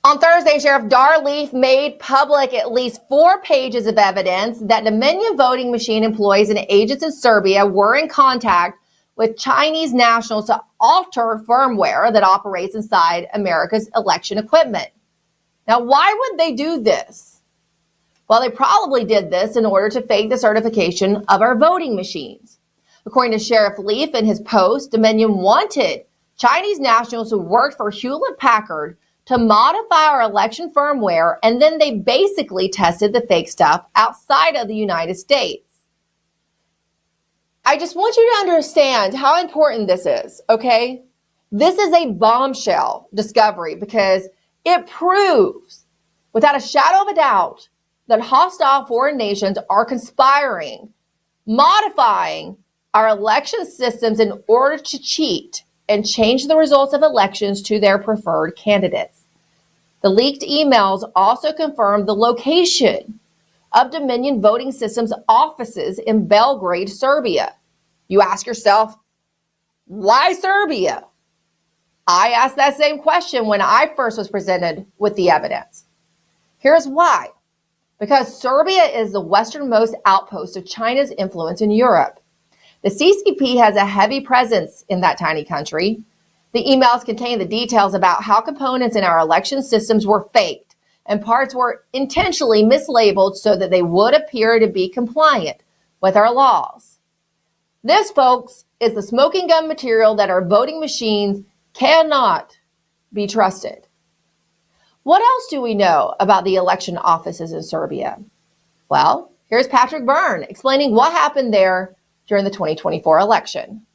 On Thursday, Sheriff Darleaf made public at least 4 pages of evidence that Dominion voting machine employees and agents in Serbia were in contact with Chinese nationals to alter firmware that operates inside America's election equipment. Now, why would they do this? Well, they probably did this in order to fake the certification of our voting machines. According to Sheriff Leaf in his post, Dominion wanted Chinese nationals who worked for Hewlett-Packard to modify our election firmware, and then they basically tested the fake stuff outside of the United States. I just want you to understand how important this is, okay? This is a bombshell discovery because it proves, without a shadow of a doubt, that hostile foreign nations are conspiring, modifying our election systems in order to cheat and change the results of elections to their preferred candidates. The leaked emails also confirmed the location of Dominion voting systems offices in Belgrade, Serbia. You ask yourself, why Serbia? I asked that same question when I first was presented with the evidence. Here's why. Because Serbia is the westernmost outpost of China's influence in Europe. The CCP has a heavy presence in that tiny country. The emails contain the details about how components in our election systems were faked and parts were intentionally mislabeled so that they would appear to be compliant with our laws. This, folks, is the smoking gun material that our voting machines cannot be trusted. What else do we know about the election offices in Serbia? Well, here's Patrick Byrne explaining what happened there during the 2024 election.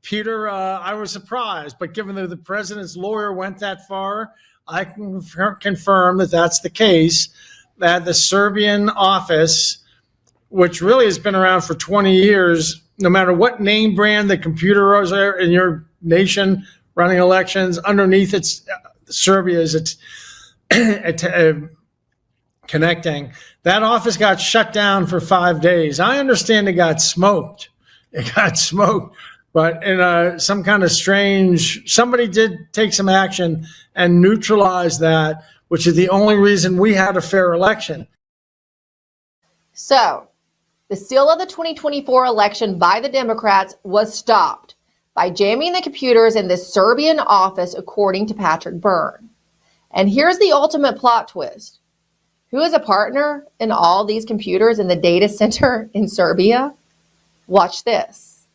Peter, I was surprised, but given that the president's lawyer went that far, I can confirm that that's the case, that the Serbian office, which really has been around for 20 years, no matter what name brand the computer is there in your nation running elections, underneath it's Serbia is it's connecting. That office got shut down for 5 days. I understand it got smoked. But in some kind of strange, somebody did take some action and neutralize that, which is the only reason we had a fair election. So, the seal of the 2024 election by the Democrats was stopped by jamming the computers in the Serbian office, according to Patrick Byrne. And here's the ultimate plot twist. Who is a partner in all these computers in the data center in Serbia? Watch this.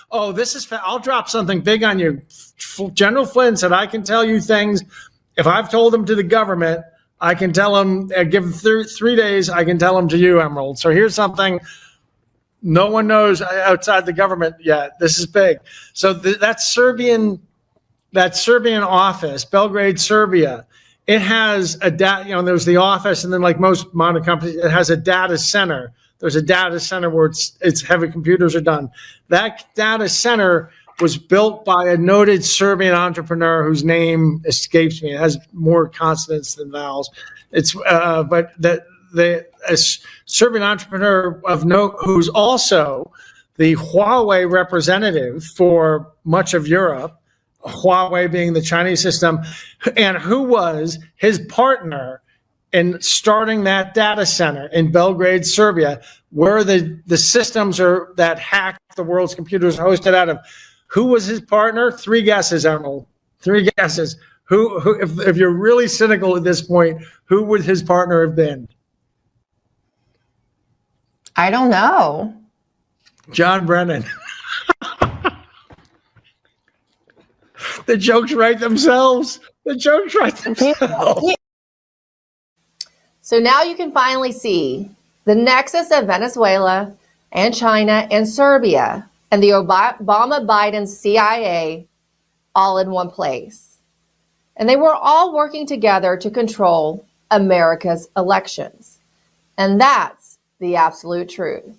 Oh, this is, I'll drop something big on you. General Flynn said, I can tell you things. If I've told them to the government, I can tell them, give them 3 days, I can tell them to you, Emerald. So here's something no one knows outside the government yet. This is big. So that Serbian office, Belgrade, Serbia, it has a there's the office, and then like most modern companies, it has a data center. There's a data center where it's heavy computers are done. That data center was built by a noted Serbian entrepreneur whose name escapes me. It has more consonants than vowels. It's but a Serbian entrepreneur of note who's also the Huawei representative for much of Europe, Huawei being the Chinese system, and who was his partner in starting that data center in Belgrade, Serbia, where the systems are that hack the world's computers are hosted out of. Who was his partner? 3 guesses, Emerald. 3 guesses. Who if you're really cynical at this point, who would his partner have been? I don't know. John Brennan. The jokes write themselves. So now you can finally see the nexus of Venezuela and China and Serbia and the Obama-Biden CIA all in one place. And they were all working together to control America's elections. And that's the absolute truth.